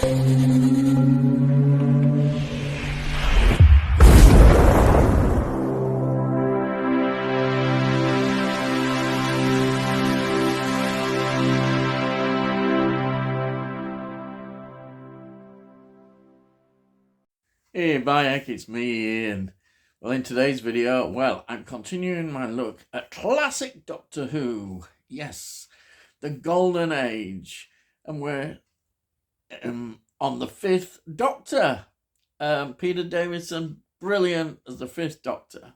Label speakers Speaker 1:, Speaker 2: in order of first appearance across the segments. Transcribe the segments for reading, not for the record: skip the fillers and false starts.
Speaker 1: Hey, Bayek, it's me, Ian. Well, in today's video, I'm continuing my look at classic Doctor Who. Yes, the Golden Age. And we're on the 5th Doctor. Peter Davison, brilliant as the 5th Doctor.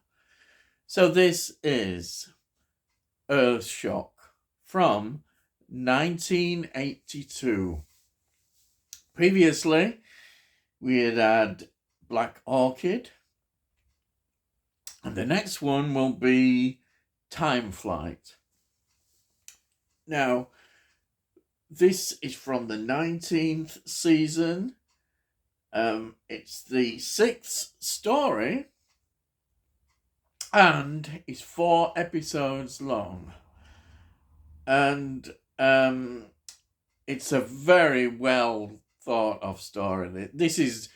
Speaker 1: So this is Earthshock from 1982. Previously, we had Black Orchid, and the next one will be Time Flight. Now, this is from the 19th season. It's the 6th story, and it's 4 episodes long. And it's a very well thought of story. This is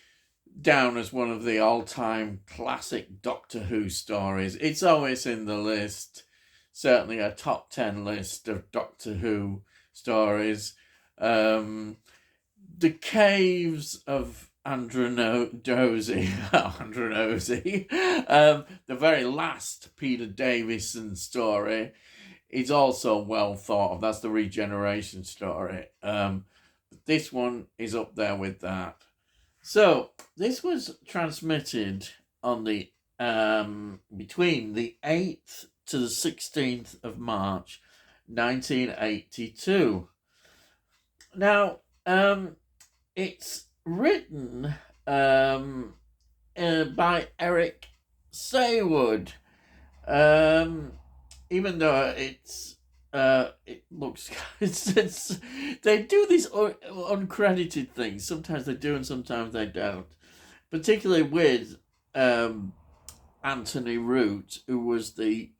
Speaker 1: down as one of the all-time classic Doctor Who stories. It's always in the list, certainly a top 10 list of Doctor Who stories. The Caves of Andronosi, the very last Peter Davison story, is also well thought of. That's the regeneration story. This one is up there with that. So this was transmitted on the between the 8th to the 16th of March 1982. Now it's written by Eric Saywood, even though it looks they do these uncredited things. Sometimes they do and sometimes they don't, particularly with Anthony Root, who was the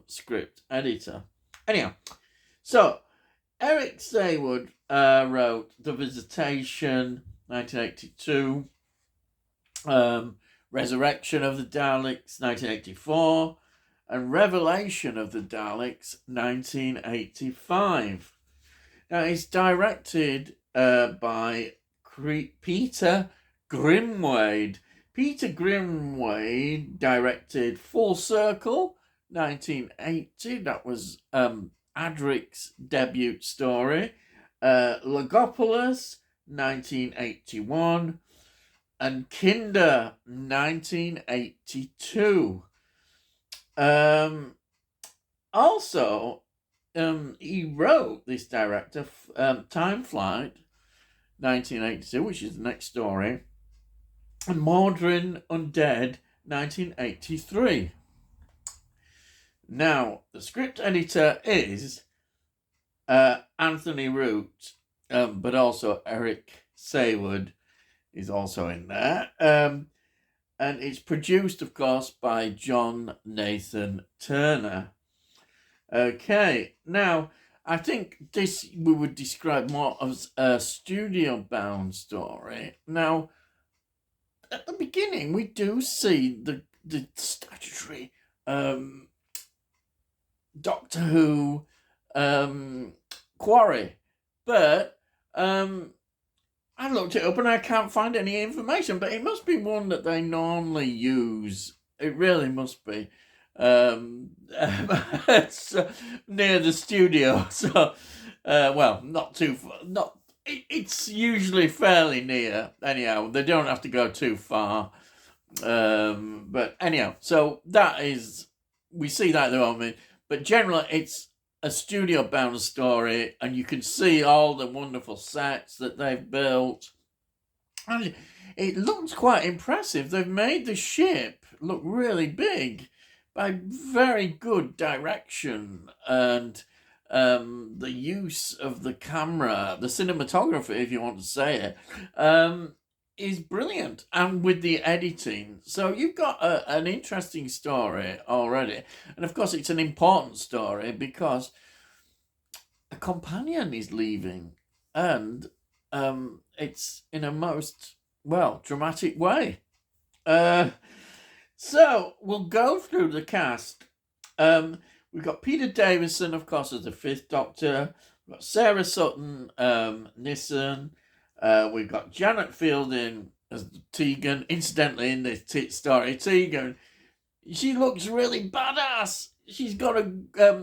Speaker 1: script editor. Anyhow, so Eric Saywood wrote The Visitation 1982, Resurrection of the Daleks 1984, and Revelation of the Daleks, 1985. Now, it's directed by Peter Grimwade. Peter Grimwade directed Full Circle, 1980. That was Adric's debut story. Logopolis, 1981. And Kinder, 1982. Also, he wrote, this director, Time Flight, 1982, which is the next story, and Mordrin Undead, 1983. Now, the script editor is Anthony Root, but also Eric Saywood is also in there. And it's produced, of course, by John Nathan Turner. Okay, now, I think this we would describe more as a studio-bound story. Now, at the beginning, we do see the statutory Doctor Who quarry, but I looked it up and I can't find any information, but it must be one that they normally use. It really must be. It's near the studio, so not too far. It's usually fairly near. Anyhow, they don't have to go too far. But anyhow, so that is, we see that at the moment. But generally, it's a studio-bound story, and you can see all the wonderful sets that they've built. And it looks quite impressive. They've made the ship look really big by very good direction and the use of the camera, the cinematography, if you want to say it, is brilliant. And with the editing. So you've got an interesting story already. And of course, it's an important story because a companion is leaving. And it's in a most, well, dramatic way. Uh, so we'll go through the cast. We've got Peter Davison, of course, as the Fifth Doctor. We've got Sarah Sutton, Nissen. We've got Janet Fielding as Tegan. Incidentally, in this story, Tegan, she looks really badass. She's got a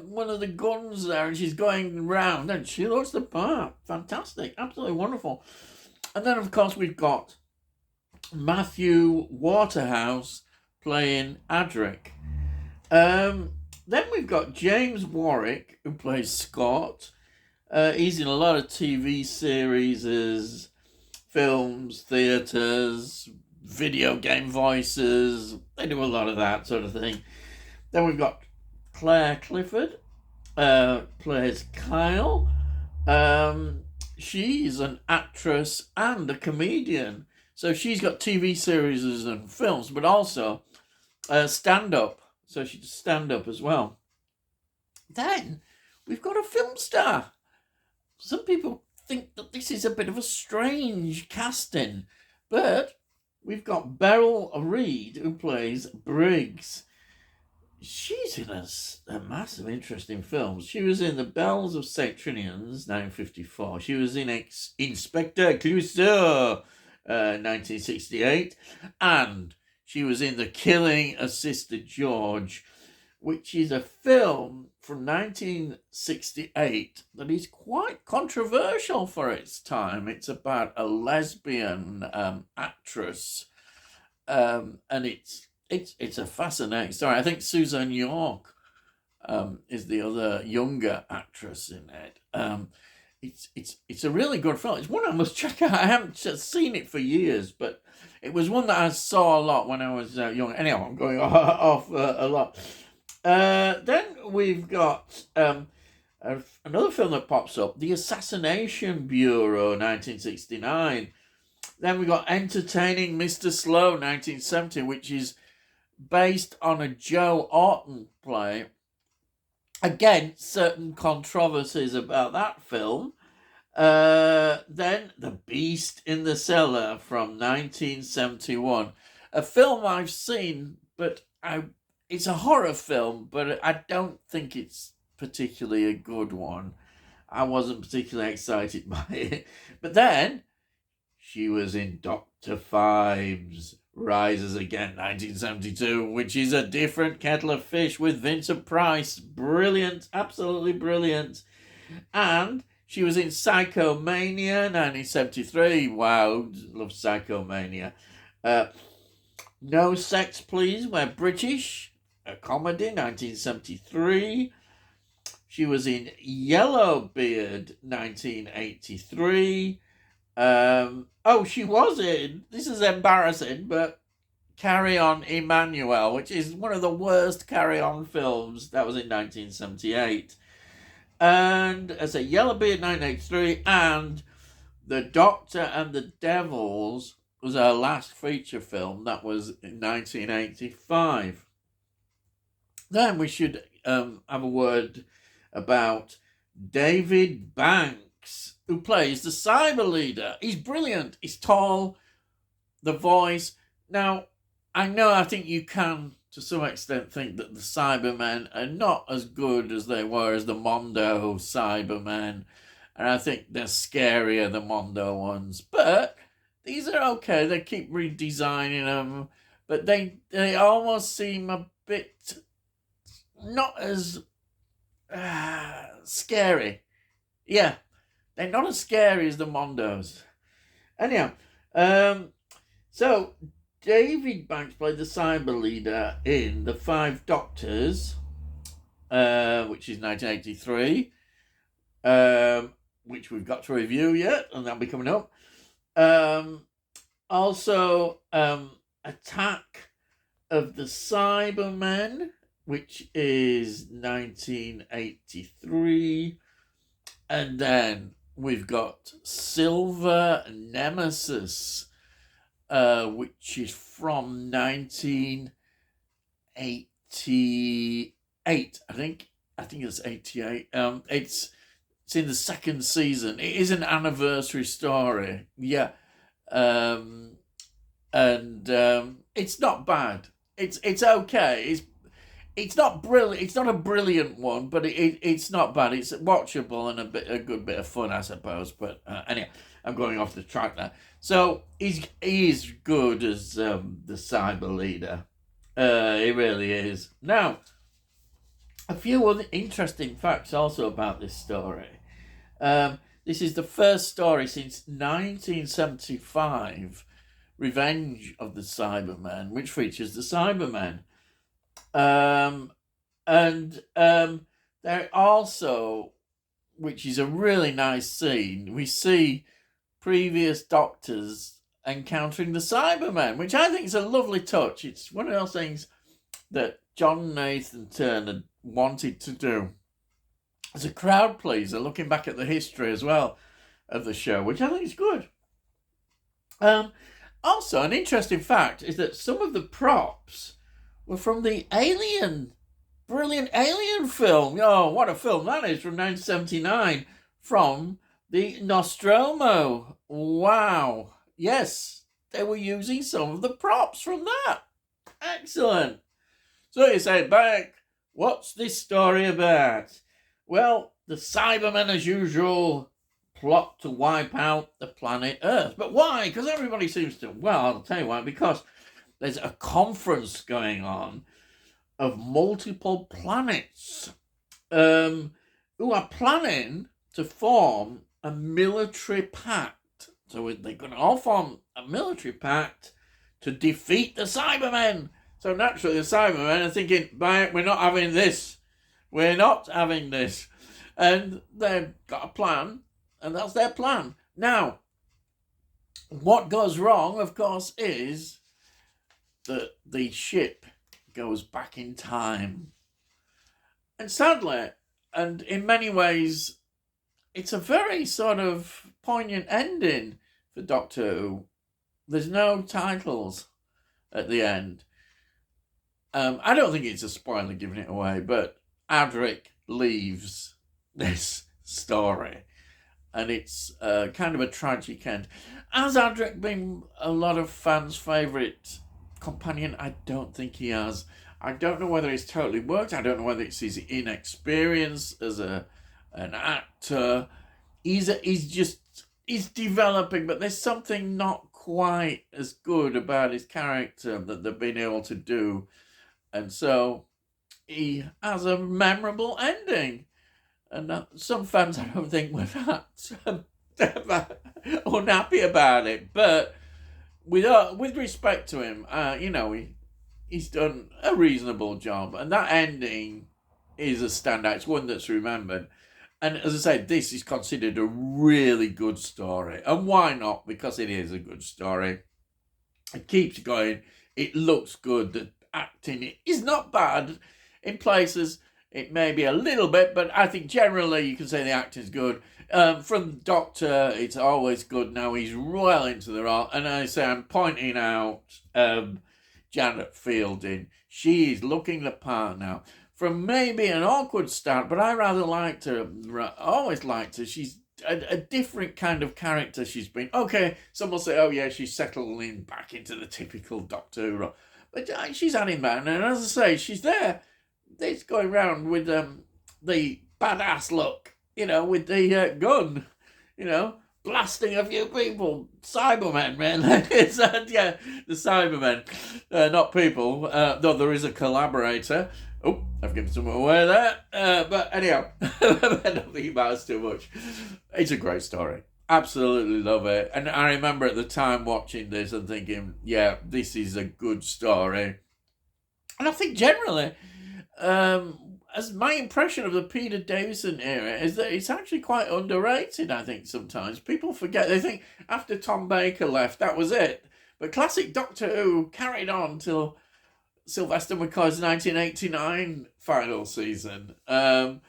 Speaker 1: one of the guns there, and she's going round, and she looks the part. Fantastic, absolutely wonderful. And then, of course, we've got Matthew Waterhouse playing Adric. Then we've got James Warwick, who plays Scott. He's in a lot of TV series, films, theatres, video game voices. They do a lot of that sort of thing. Then we've got Claire Clifford, plays Kyle. She's an actress and a comedian. So she's got TV series and films, but also stand-up. So she does stand-up as well. Then we've got a film star. Some people think that this is a bit of a strange casting, but we've got Beryl Reid, who plays Briggs. She's in a massive, interesting films. She was in The Bells of St. Trinian's, 1954. She was in Inspector Clouseau, 1968. And she was in The Killing of Sister George, which is a film from 1968 that is quite controversial for its time. It's about a lesbian actress, and it's a fascinating story. I think Susan York is the other younger actress in it. It's a really good film. It's one I must check out. I haven't seen it for years, but it was one that I saw a lot when I was young. Anyhow, I'm going off a lot. Then we've got another film that pops up, The Assassination Bureau, 1969. Then we got Entertaining Mr. Slow, 1970, which is based on a Joe Orton play. Again, certain controversies about that film. Then The Beast in the Cellar from 1971. A film I've seen, but it's a horror film, but I don't think it's particularly a good one. I wasn't particularly excited by it. But then she was in Dr. Phibes Rises Again, 1972, which is a different kettle of fish with Vincent Price. Brilliant, absolutely brilliant. And she was in Psychomania, 1973. Wow, love Psychomania. No Sex Please, we're British, a comedy, 1973. She was in Yellowbeard, 1983. She was in, this is embarrassing, but Carry On Emmanuel, which is one of the worst Carry On films. That was in 1978. And as a Yellowbeard, 1983, and The Doctor and the Devils was our last feature film. That was in 1985. Then we should have a word about David Banks, who plays the cyber leader. He's brilliant. He's tall. The voice. Now, I think you can, to some extent, think that the Cybermen are not as good as they were as the Mondo Cybermen. And I think they're scarier, the Mondo ones. But these are okay. They keep redesigning them. But they almost seem a bit not as scary. Yeah, they're not as scary as the Mondos. Anyhow, so David Banks played the cyber leader in The Five Doctors, which is 1983, which we've got to review yet, and that'll be coming up. Also, Attack of the Cybermen, which is 1983. And then we've got Silver Nemesis, which is from 1988. I think it's 88. It's It's in the second season. It is an anniversary story. Yeah. Um, and it's not bad. It's okay. It's not brilliant. It's not a brilliant one, but it's not bad. It's watchable and a good bit of fun, I suppose. But anyway, I'm going off the track now. So he is good as the cyber leader. He really is. Now, a few other interesting facts also about this story. This is the first story since 1975, Revenge of the Cybermen, which features the Cybermen. And there also, which is a really nice scene, we see previous Doctors encountering the Cybermen, which I think is a lovely touch. It's one of those things that John Nathan Turner wanted to do as a crowd pleaser, looking back at the history as well of the show, which I think is good. Also, an interesting fact is that some of the props were from the brilliant Alien film. Oh, what a film that is, from 1979, from the Nostromo. Wow. Yes, they were using some of the props from that. Excellent. So you say, back, what's this story about? Well, the Cybermen, as usual, plot to wipe out the planet Earth. But why? Because everybody seems to... Well, I'll tell you why. Because there's a conference going on of multiple planets who are planning to form a military pact. So they're going to all form a military pact to defeat the Cybermen. So naturally, the Cybermen are thinking, we're not having this. We're not having this. And they've got a plan, and that's their plan. Now, what goes wrong, of course, is that the ship goes back in time. And sadly, and in many ways, it's a very sort of poignant ending for Doctor Who. There's no titles at the end. I don't think it's a spoiler giving it away, but Adric leaves this story, and it's kind of a tragic end. Has Adric been a lot of fans' favourite companion? I don't think he has. I don't know whether it's totally worked. I don't know whether it's his inexperience as an actor. He's developing, but there's something not quite as good about his character that they've been able to do. And so he has a memorable ending. And some fans, I don't think, were that unhappy about it. But with respect to him, he's done a reasonable job. And that ending is a standout. It's one that's remembered. And as I said, this is considered a really good story. And why not? Because it is a good story. It keeps going. It looks good. The acting is not bad in places. It may be a little bit, but I think generally you can say the acting's good. From Doctor, it's always good. Now he's well into the role. And I say I'm pointing out Janet Fielding. She's looking the part now. From maybe an awkward start, but I rather liked her. Always liked her. She's a different kind of character she's been. Okay, some will say, oh yeah, she's settling back into the typical Doctor Who role. But she's adding back. And as I say, she's there. It's going around with the badass look, with the gun, blasting a few people. Cybermen, man. Yeah, the Cybermen. Not people, though there is a collaborator. Oh, I've given some away there. But anyhow, I don't think it matters too much. It's a great story. Absolutely love it. And I remember at the time watching this and thinking, yeah, this is a good story. And I think generally, as my impression of the Peter Davison era is that it's actually quite underrated, I think, sometimes. People forget. They think after Tom Baker left, that was it. But classic Doctor Who carried on till Sylvester McCoy's 1989 final season. I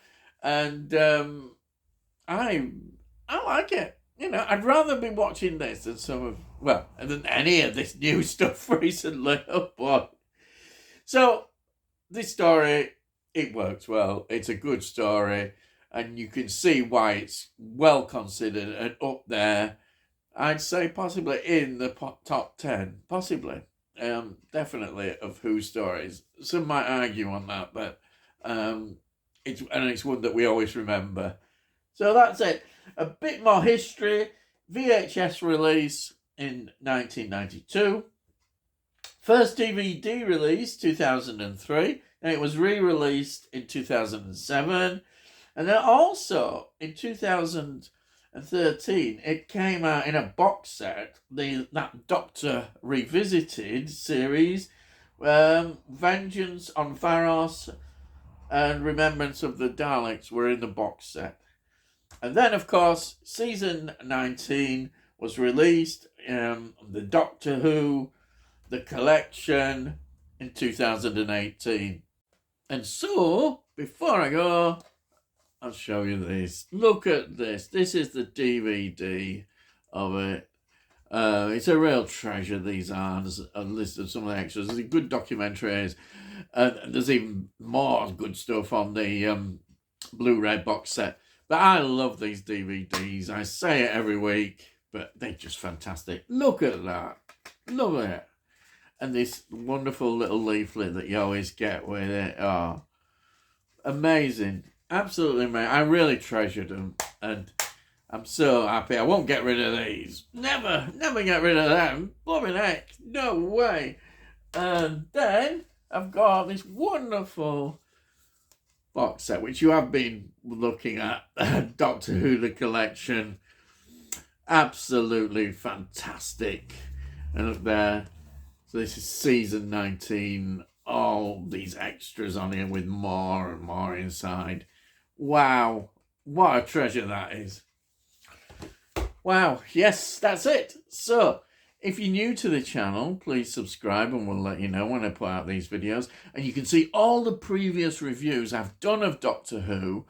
Speaker 1: like it. I'd rather be watching this than any of this new stuff recently. Oh, boy. So, this story, it works well. It's a good story. and you can see why it's well considered and up there. I'd say possibly in the top 10, possibly, definitely, of Who stories. Some might argue on that, but it's one that we always remember. So that's it. A bit more history. VHS release in 1992. First DVD release 2003, and it was re-released in 2007, and then also in 2013 it came out in a box set. That Doctor Revisited series, Vengeance on Varos and Remembrance of the Daleks were in the box set. And then, of course, season 19 was released, the Doctor Who, the collection, in 2018. And so, before I go, I'll show you this. Look at this. This is the DVD of it. It's a real treasure, these are. There's a list of some of the extras. There's good documentaries. There's even more good stuff on the Blu-ray box set. But I love these DVDs. I say it every week, but they're just fantastic. Look at that. Love it. And this wonderful little leaflet that you always get with it. Oh, amazing. Absolutely amazing. I really treasured them. And I'm so happy. I won't get rid of these. Never get rid of them. Blooming heck. No way. And then I've got this wonderful box set, which you have been looking at. Doctor Who, the collection. Absolutely fantastic. And look there. So this is season 19. All these extras on here with more and more inside. Wow. What a treasure that is. Wow. Yes, that's it. So, if you're new to the channel, please subscribe and we'll let you know when I put out these videos. And you can see all the previous reviews I've done of Doctor Who.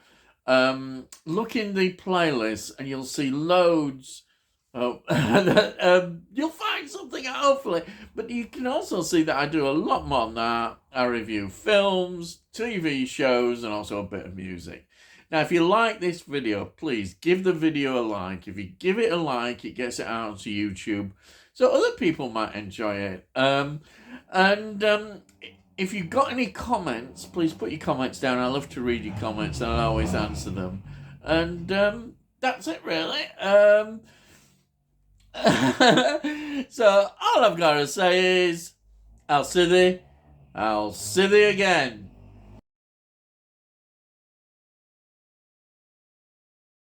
Speaker 1: Look in the playlist and you'll see loads. You'll find something, hopefully. But you can also see that I do a lot more than that. I review films, TV shows, and also a bit of music. Now, if you like this video, please give the video a like. If you give it a like, it gets it out onto YouTube, so other people might enjoy it. If you've got any comments, please put your comments down. I love to read your comments, and I always answer them. And that's it, really. So all I've got to say is, I'll see thee again.